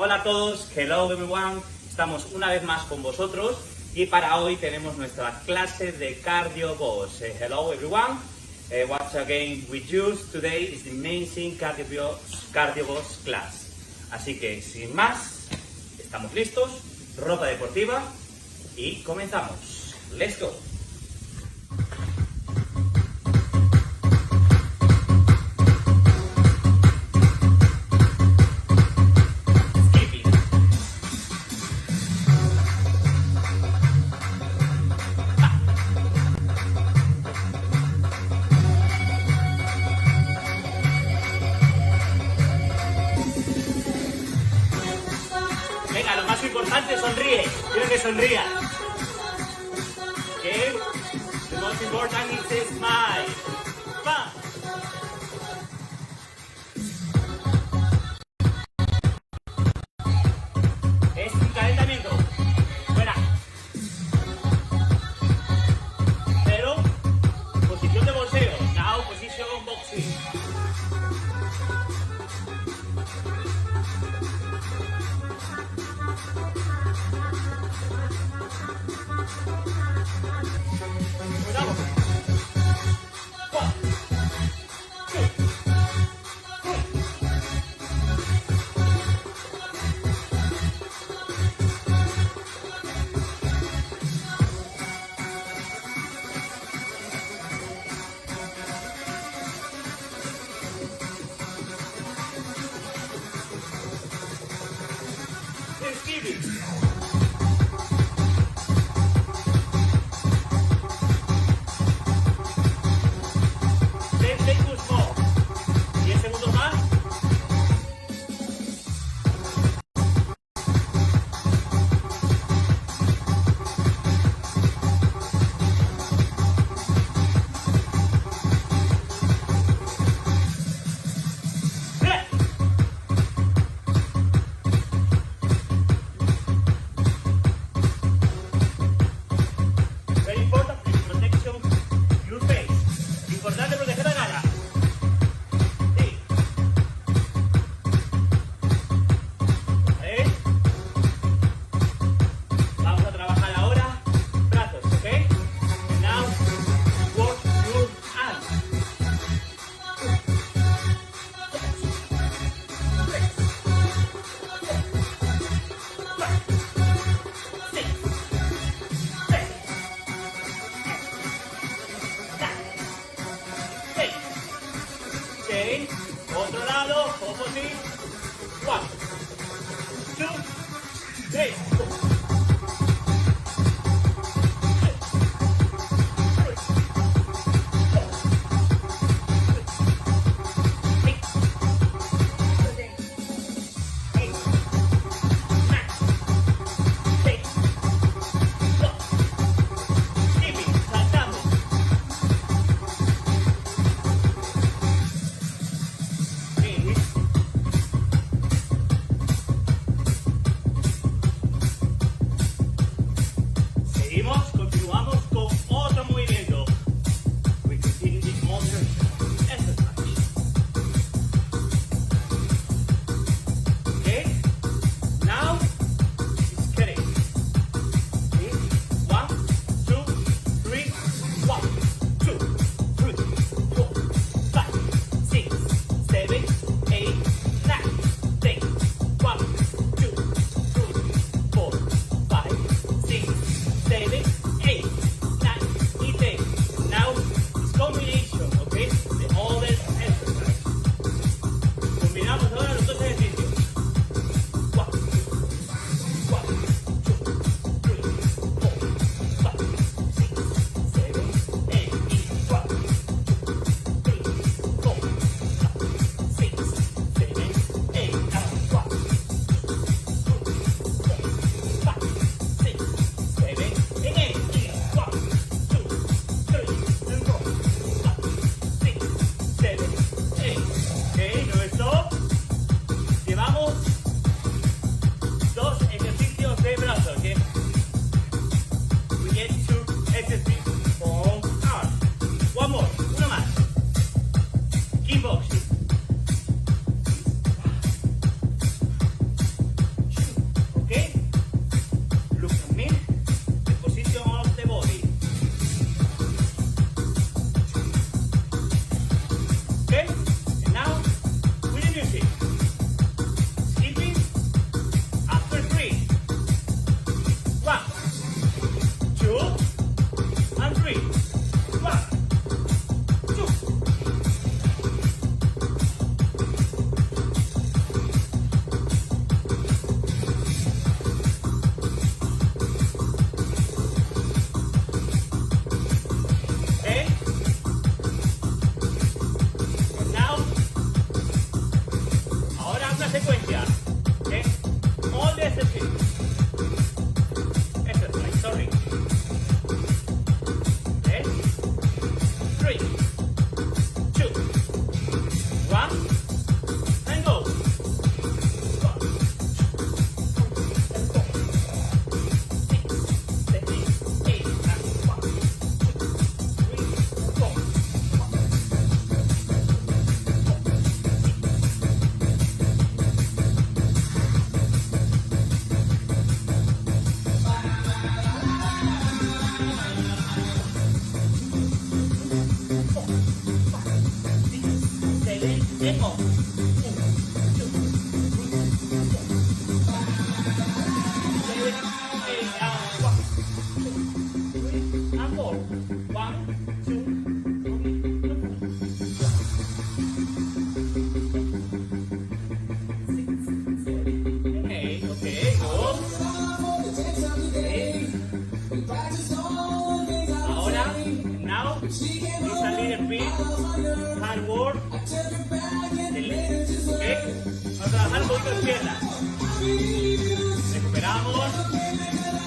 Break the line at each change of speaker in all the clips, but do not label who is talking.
Hola a todos, hello everyone, estamos una vez más con vosotros y para hoy tenemos nuestra clase de cardio boss. Hello everyone, once again with you, today is the amazing cardio boss class. Así que sin más, estamos listos, ropa deportiva y comenzamos. Let's go. Venga, lo más importante, sonríe. Quiero que sonría. Okay. The most important is to smile. ¡Pam! Es un calentamiento. Fuera. Pero, posición de bolseo. Now, position boxing. Okay, otro lado, opposite. 1, 2, 3. ritmo. 1, 2, 3, and 4. 1, 2, 3, 8. Okay, good. Ahora, now, it's a little bit hard work. Okay, vamos a trabajar un poquito de izquierda. Recuperamos.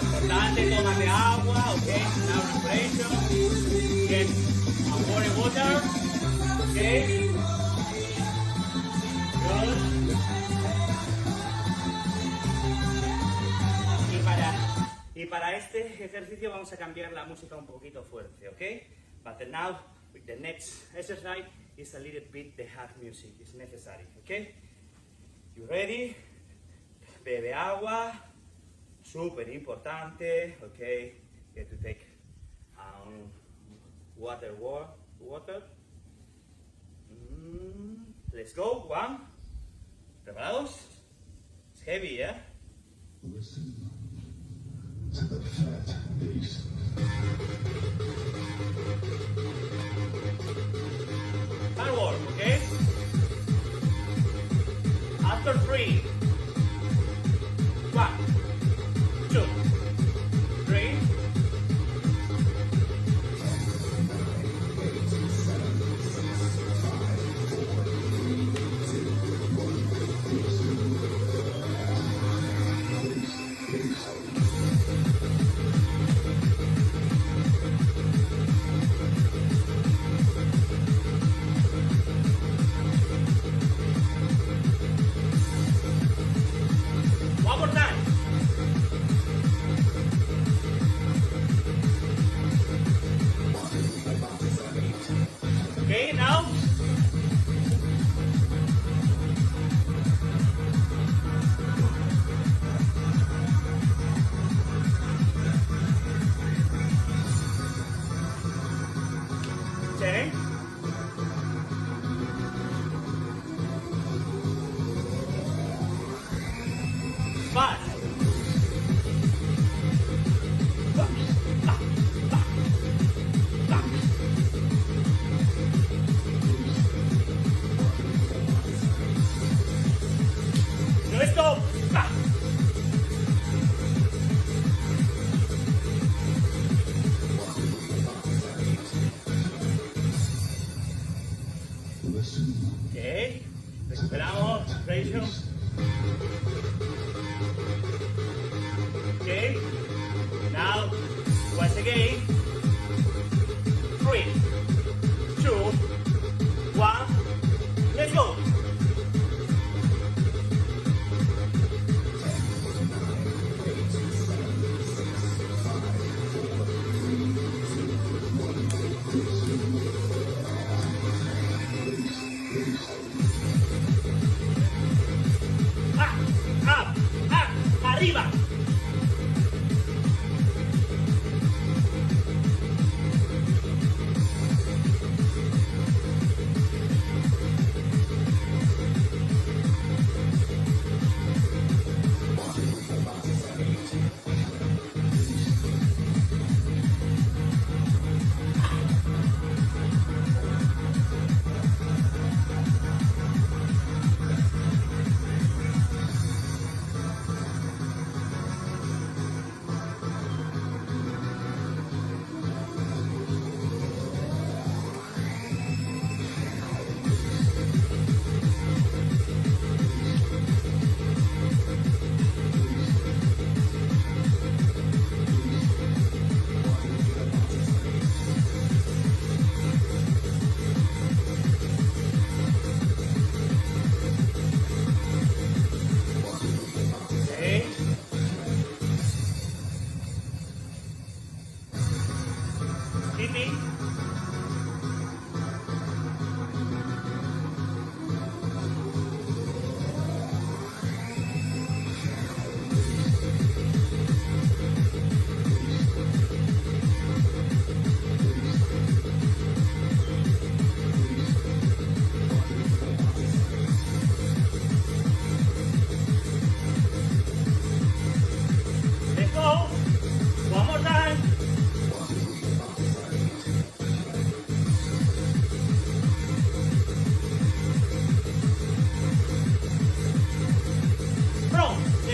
Importante, toma de agua, okay. Now respiration. Get more water. Okay. Good. Y para este ejercicio vamos a cambiar la música un poquito fuerte, okay? But now, with the next exercise, is a little bit the hard music. It's necessary, okay? You ready? Bebe agua. Super importante, okay? You have to take water. Let's go. 1. ¿Preparados? It's heavy, yeah?
Listen to the fat bass.
Hard work, okay? After 3. 1, 2, 3. One more time. Okay, now. Okay. Five. No stop.
Listen
Okay. Recuperamos. Ratio. Okay. Now, once again. 3, 2, 1. Let's go. Arriba.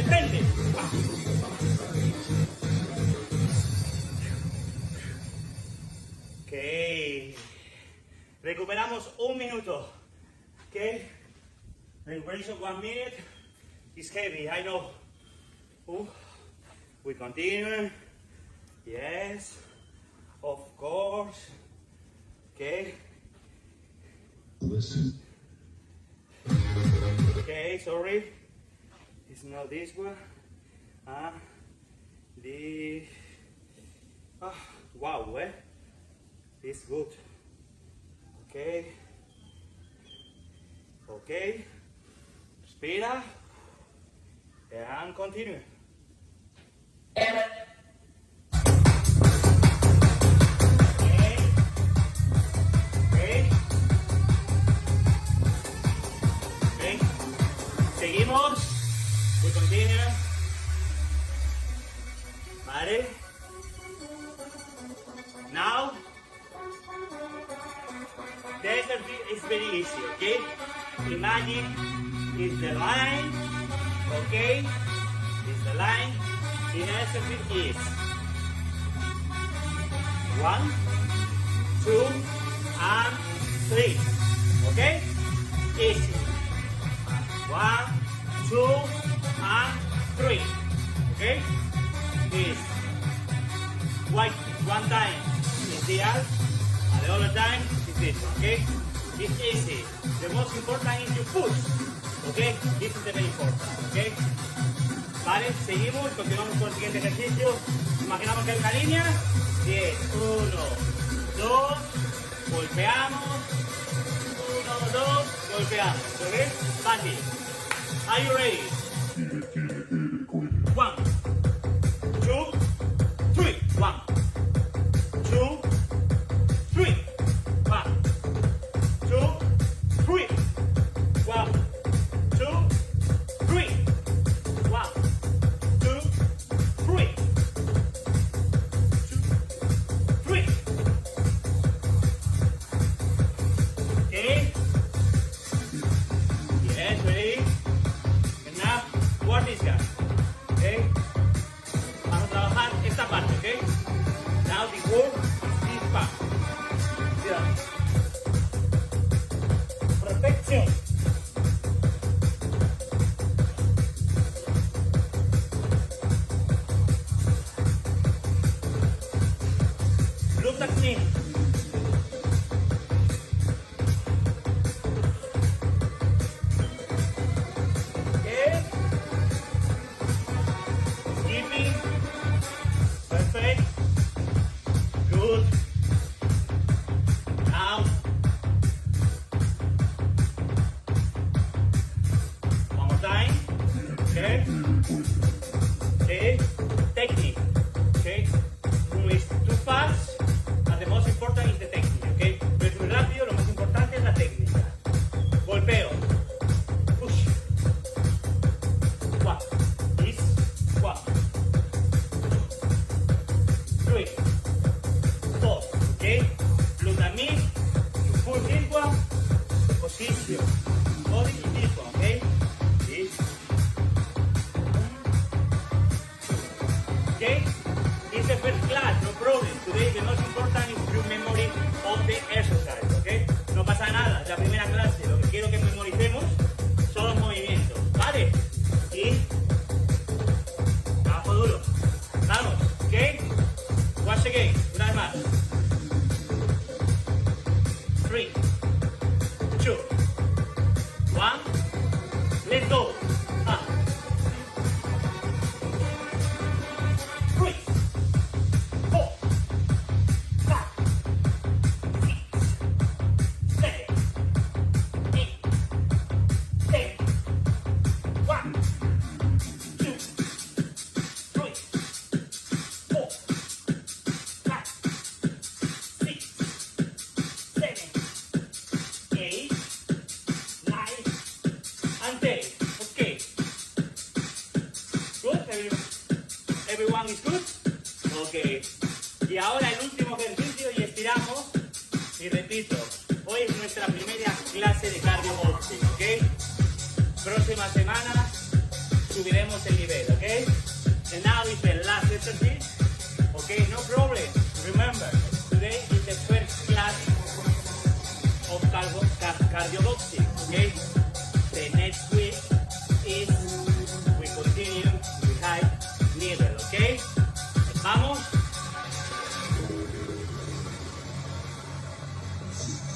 frente. Ok. Recuperamos un minuto. Ok. Recuperation 1 minute. It's heavy, I know. We continue. Yes. Of course. Okay.
Listen.
Okay, sorry. It's not this one. This. Wow, it's good. Okay. Okay. Respira. And continue. Okay. Okay. Okay. Seguimos. We continue. Vale. Now, the exercise is very easy, okay? Imagine it's the line, okay? It's the line. The exercise is 1, 2, and 3, okay? Easy. 1, 2, and 3, okay? This one time is the arc, and the other time is this, okay? It's easy. The most important is you push, okay? This is the very important, okay? Vale, seguimos, continuamos con el siguiente ejercicio. Imaginamos que hay una línea. 10, 1, 2, golpeamos. 1, 2, golpeamos, okay? Fácil. Are you ready? 1, 2, 3. 1, 2, 3. 1, 2, 3. 1, 2, 3. 1, 2, 3. 2, 3. Okay. Yes, ready? And now, what is that? Okay. Vamos a trabajar esta parte, okay? Now the work is this part. Yeah. Perfection. Look at me. Okay. Keeping. Perfect. Good. Now. One more time. Okay. Okay. Technique. Okay. No is too fast. And the most important is the technique. Okay. No es muy rápido. Lo más importante es la técnica. Golpeo. Push. 1. This. 1. 3. 4. Okay. Look at me. You pull this one. Position. Body is this one. Okay. This. Okay. It's a first class. No problem. Today the most important is your memory of the exercise. Okay. No pasa nada. Es la primera clase. Lo que quiero que memoricemos son los movimientos. ¿Vale? Y trabajo duro. Vamos. Okay. Once again. Una vez más. 3, 2, 1. Let's go. 3, 4, 5, 6, 7, 8, 10. 1, 2, 3, 4, 5, 6, 7, 8, 9, and 10. Okay. Good. Everyone is good. Okay. Y ahora el último ejercicio y estiramos. Y repito, hoy es nuestra primera clase de cardio boxing, ¿ok? Próxima semana subiremos el nivel, ¿ok? And now is the last exercise. Okay, no problem. Remember, today is the first class of cardio boxing, okay? The next week is we continue with high level, okay? Vamos.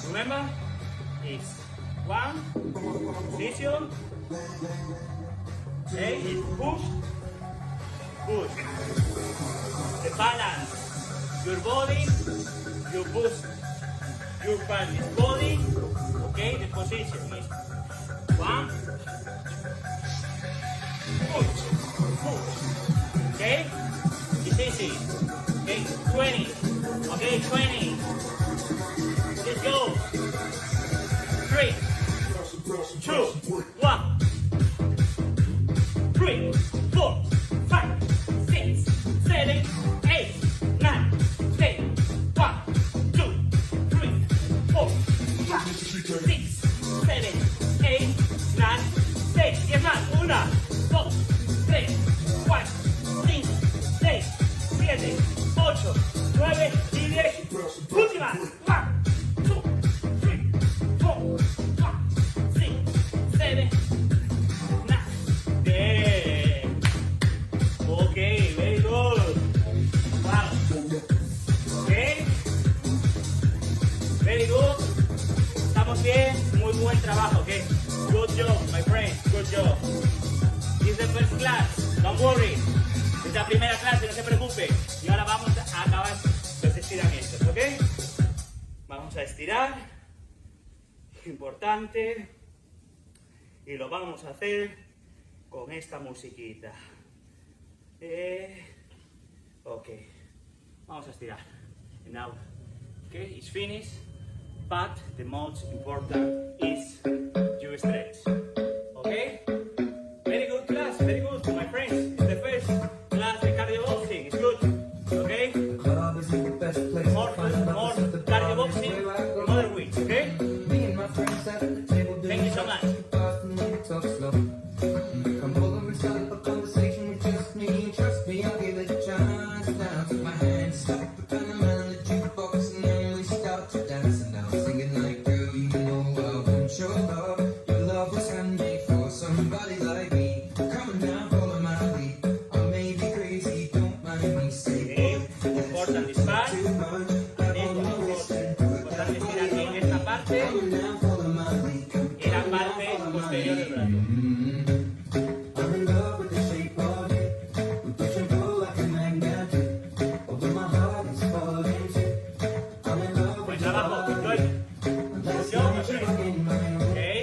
Remember, it's one position. Okay, it's push, push. The balance, your body, you push your body. Okay, the position is one, push, push. Okay, it's easy. Okay, 20. Okay, 20. Let's go. 3, 2, 1. 3, 4, 5, 6, 7, 8, 9, 10. 1, 2, 3, 4, 5, 6, 7, 8, 9, 10. 10 más. 1, 2, 3, 4, 5, 6, 7, 8, 9 y 10. Últimas. 1, 2, 3, 4, 5, 6, 7, 9, 10. Okay, very good. Wow. Okay. Very good. Estamos bien. Muy buen trabajo, okay? Good job, my friend. Good job. This is the first class. Don't worry. Es la primera clase, no se preocupe. Y ahora vamos a acabar los estiramientos, ¿ok? Vamos a estirar. Importante. Y lo vamos a hacer con esta musiquita. Ok. Vamos a estirar. And now, okay, it's finished. But the most important is you stretch. Okay? Very good class, very good, my friends. It's the first class of cardio boxing. It's good. Okay? More cardio boxing in other weeks, okay? Thank you so much. Y la parte posterior del brazo. Buen trabajo, good. Good job, my friend. Okay.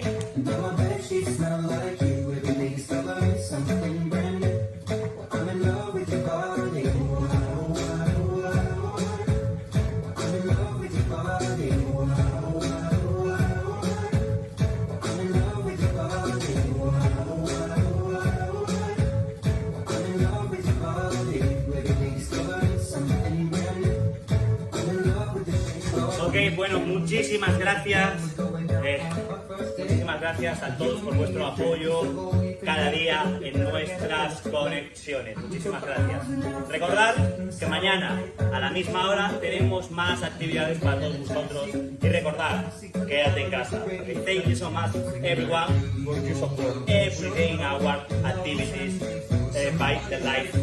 Ok, bueno, muchísimas gracias. Muchísimas gracias a todos por vuestro apoyo cada día en nuestras conexiones. Muchísimas gracias. Recordad que mañana a la misma hora tenemos más actividades para todos vosotros. Y recordad, quédate en casa. Okay, thank you so much everyone for your support every day in our activities by the life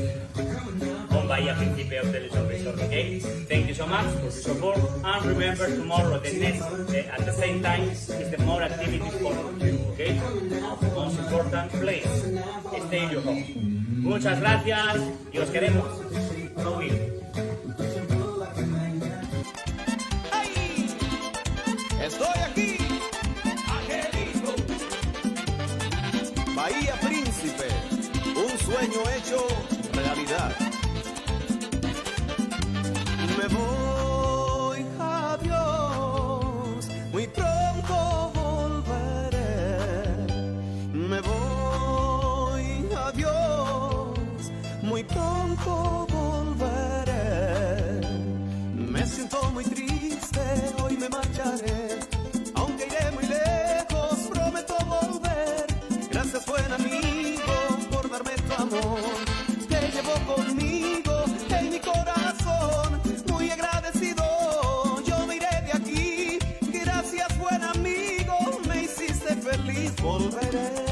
on Bahia Principe Together Sports. Okay? Thank you so much for your support. And remember, tomorrow, the next, at the same time, is the more activities for you. Okay? The most important place. Stay in your home. Muchas gracias y os queremos. No bien.
Estoy aquí, Angelito. Bahía Príncipe, un sueño hecho realidad. Me voy, adiós, muy pronto volveré. Me voy, adiós, muy pronto volveré. Me siento muy triste, hoy me marcharé. Aunque iré muy lejos, prometo volver. Gracias, buen amigo, por darme
amor que llevo conmigo en mi corazón. Muy agradecido, yo me iré de aquí. Gracias, buen amigo, me hiciste feliz. Volveré.